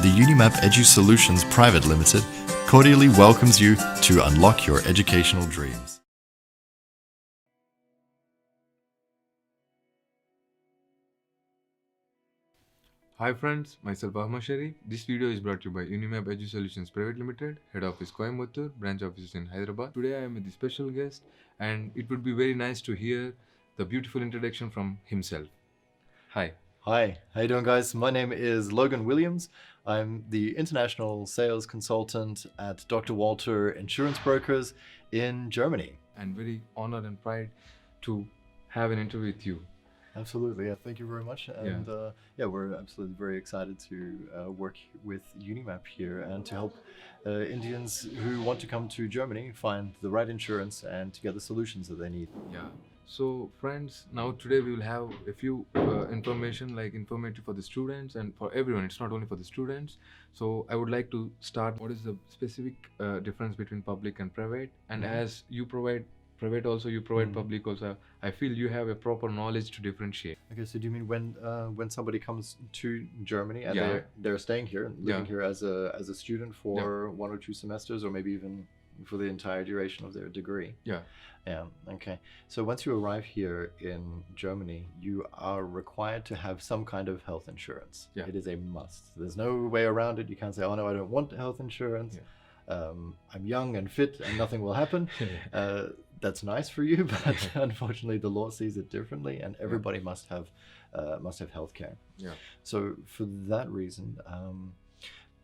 the UNIMAP Edu Solutions Private Limited cordially welcomes you to unlock your educational dreams. Hi friends, myself Ahmad Sharif. This video is brought to you by UNIMAP Edu Solutions Private Limited, head office Coimbatore, branch office in Hyderabad. Today I am with a special guest and it would be very nice to hear the beautiful introduction from himself. Hi. Hi, how you doing guys? My name is Logan Williams. I'm the international sales consultant at Dr. Walter Insurance Brokers in Germany. And very honored and pride to have an interview with you. Absolutely, yeah, thank you very much. And we're absolutely very excited to work with UNIMAP here and to help Indians who want to come to Germany find the right insurance and to get the solutions that they need. Yeah. So friends, now today we will have a few information like informative for the students and for everyone. It's not only for the students. So I would like to start. What is the specific difference between public and private? And as you provide private also, you provide public also, I feel you have a proper knowledge to differentiate. Okay, so do you mean when somebody comes to Germany and they're staying here, living here as a student for 1 or 2 semesters, or maybe even for the entire duration of their degree? Yeah. Okay. So once you arrive here in Germany, you are required to have some kind of health insurance. Yeah. It is a must. There's no way around it. You can't say, oh no, I don't want health insurance. Yeah. I'm young and fit and nothing will happen. That's nice for you, but unfortunately the law sees it differently, and everybody must have healthcare. Yeah. So for that reason,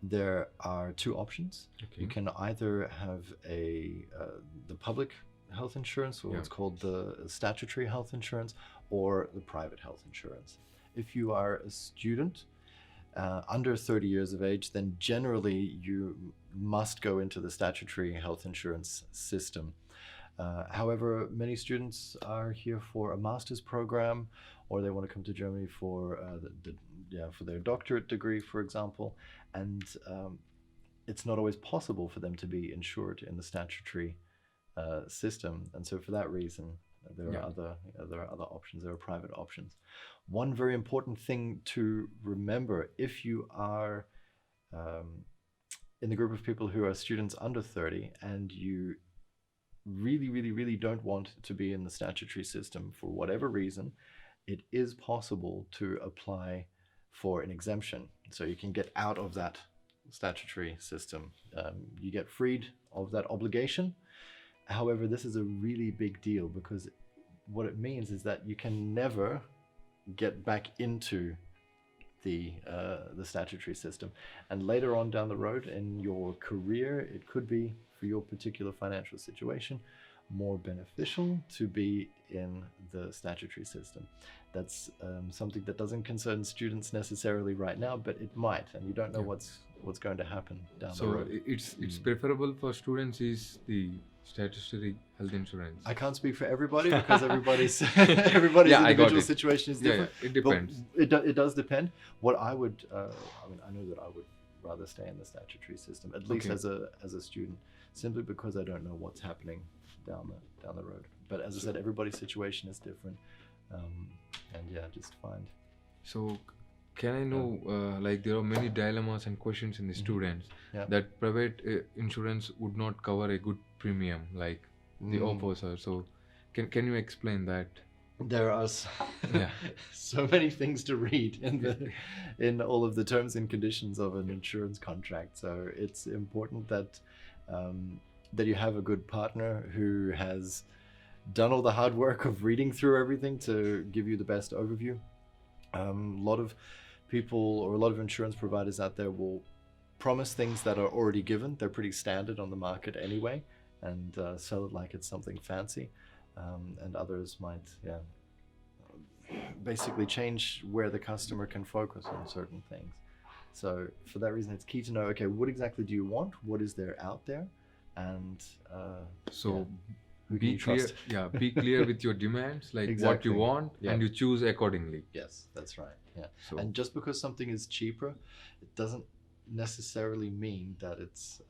there are 2 options. Okay. You can either have the public health insurance, or what's called the statutory health insurance, or the private health insurance. If you are a student under 30 years of age, then generally you must go into the statutory health insurance system. However, many students are here for a master's program, or they want to come to Germany for for their doctorate degree, for example, and it's not always possible for them to be insured in the statutory system, and so for that reason there are other options. There are private options. One very important thing to remember: if you are in the group of people who are students under 30 and you really don't want to be in the statutory system for whatever reason, it is possible to apply for an exemption. So you can get out of that statutory system. You get freed of that obligation. However, this is a really big deal, because what it means is that you can never get back into the statutory system. And later on down the road in your career, it could be, for your particular financial situation, more beneficial to be in the statutory system. That's something that doesn't concern students necessarily right now, but it might, and you don't know what's going to happen down the road. So it's preferable for students is the statutory health insurance. I can't speak for everybody, because everybody's individual situation is different. It depends. It does depend. What I would, I know that I would rather stay in the statutory system, at least as a student, simply because I don't know what's happening down the road. But as I said, everybody's situation is different, and just find. So can I know, like there are many dilemmas and questions in the students that private insurance would not cover a good premium like the offers are. So can you explain that? There are so many things to read in all of the terms and conditions of an insurance contract. So it's important that that you have a good partner who has done all the hard work of reading through everything to give you the best overview. A lot of people, or a lot of insurance providers out there, will promise things that are already given. They're pretty standard on the market anyway, and sell it like it's something fancy. And others might basically change where the customer can focus on certain things. So for that reason, it's key to know, okay, what exactly do you want? What is there out there? And who can you trust? Be clear with your demands, like what you want, and you choose accordingly. Yes, that's right. So, and just because something is cheaper, it doesn't necessarily mean that it's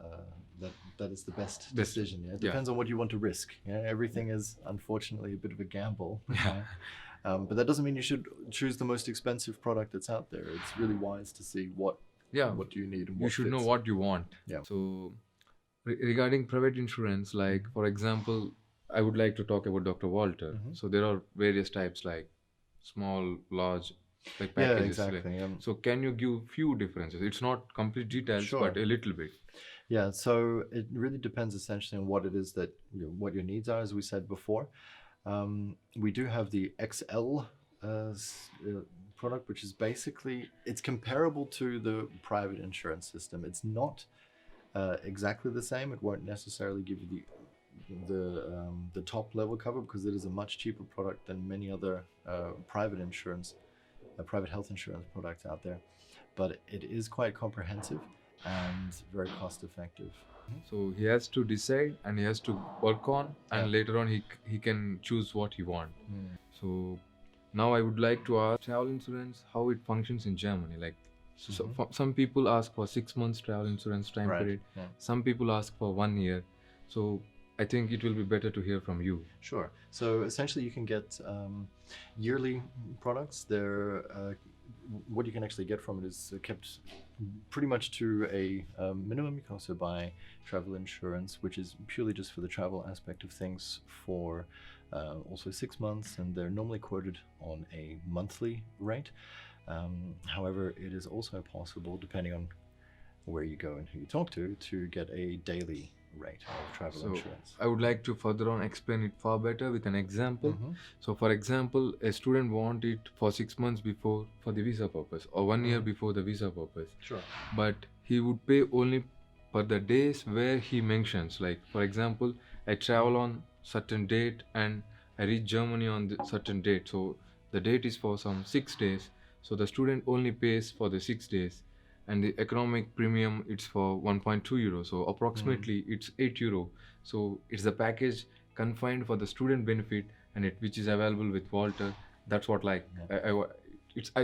that it's the best decision. It depends on what you want to risk. Everything is unfortunately a bit of a gamble. But that doesn't mean you should choose the most expensive product that's out there. It's really wise to see what Yeah, What do you need? And you what should know fits. what you want. Yeah. So regarding private insurance, like for example, I would like to talk about Dr. Walter. So there are various types like small, large, like Yeah, packages. exactly. So can you give few differences? It's not complete details, Sure. but a little bit. Yeah, so it really depends essentially on what it is that what your needs are, as we said before. We do have the XL product, which is basically it's comparable to the private insurance system. It's not exactly the same. It won't necessarily give you the top level cover because it is a much cheaper product than many other private health insurance products out there. But it is quite comprehensive and very cost effective. So he has to decide and he has to work on, and later on he can choose what he wants. So now I would like to ask travel insurance, how it functions in Germany. Like some people ask for 6 months travel insurance time period. Some people ask for 1 year. So I think it will be better to hear from you. Sure. So essentially you can get yearly products. They're what you can actually get from it is kept pretty much to a minimum. You can also buy travel insurance, which is purely just for the travel aspect of things, for also 6 months, and they're normally quoted on a monthly rate. However, it is also possible, depending on where you go and who you talk to get a daily rate of travel insurance. I would like to further on explain it far better with an example. So for example, a student want it for 6 months before for the visa purpose, or 1 year before the visa purpose. Sure. But he would pay only for the days where he mentions. Like for example, I travel on certain date and I reach Germany on the certain date. So the date is for some 6 days. So the student only pays for the 6 days. And the economic premium, it's for 1.2 euro. So approximately it's 8 euro. So it's the package confined for the student benefit, and which is available with Walter. That's what I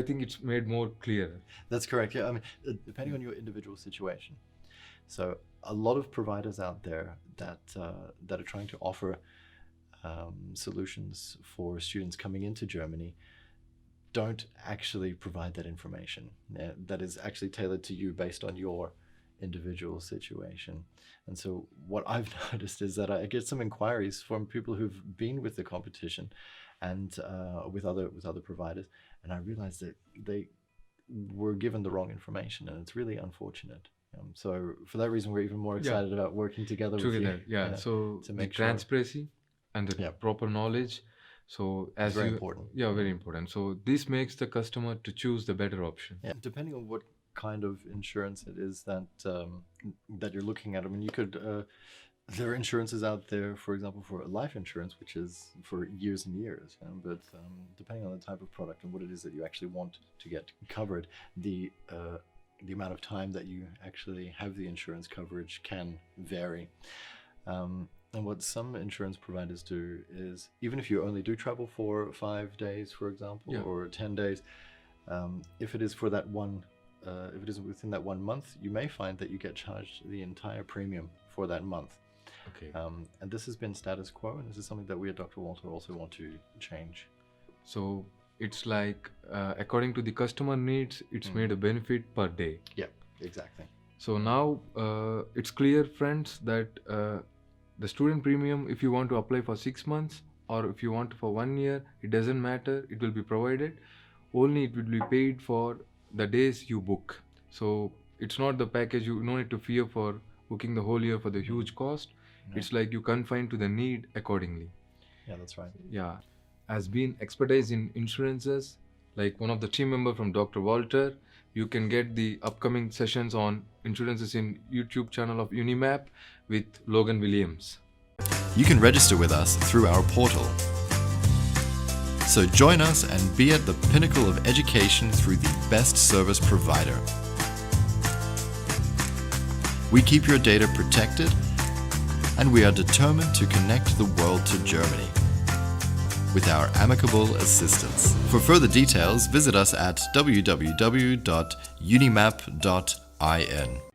think it's made more clear. That's correct. Yeah, I mean, depending on your individual situation. So a lot of providers out there that are trying to offer solutions for students coming into Germany don't actually provide that information that is actually tailored to you based on your individual situation. And so what I've noticed is that I get some inquiries from people who've been with the competition and with other providers, and I realized that they were given the wrong information, and it's really unfortunate. So for that reason, we're even more excited about working together with you. So to the make transparency and the proper knowledge. So as very important. Yeah, very important. So this makes the customer to choose the better option. Yeah, depending on what kind of insurance it is that that you're looking at. I mean, you could. There are insurances out there, for example, for life insurance, which is for years and years. But depending on the type of product and what it is that you actually want to get covered, the amount of time that you actually have the insurance coverage can vary. And what some insurance providers do is, even if you only do travel for 5 days, for example, or 10 days, if it is for that one, if it is within that 1 month, you may find that you get charged the entire premium for that month. Okay. And this has been status quo, and this is something that we at Dr. Walter also want to change. So it's like according to the customer needs, it's made a benefit per day. Yeah, exactly. So now it's clear, friends, that the student premium, if you want to apply for 6 months or if you want for 1 year, it doesn't matter. It will be provided. Only it will be paid for the days you book. So it's not the package. You no need to fear for booking the whole year for the huge cost. No. It's like you confine to the need accordingly. Yeah, that's right. Yeah. As being expertise in insurances, like one of the team member from Dr. Walter, you can get the upcoming sessions on insurances in YouTube channel of UNIMAP with Logan Williams. You can register with us through our portal. So join us and be at the pinnacle of education through the best service provider. We keep your data protected, and we are determined to connect the world to Germany with our amicable assistance. For further details, visit us at www.unimap.in.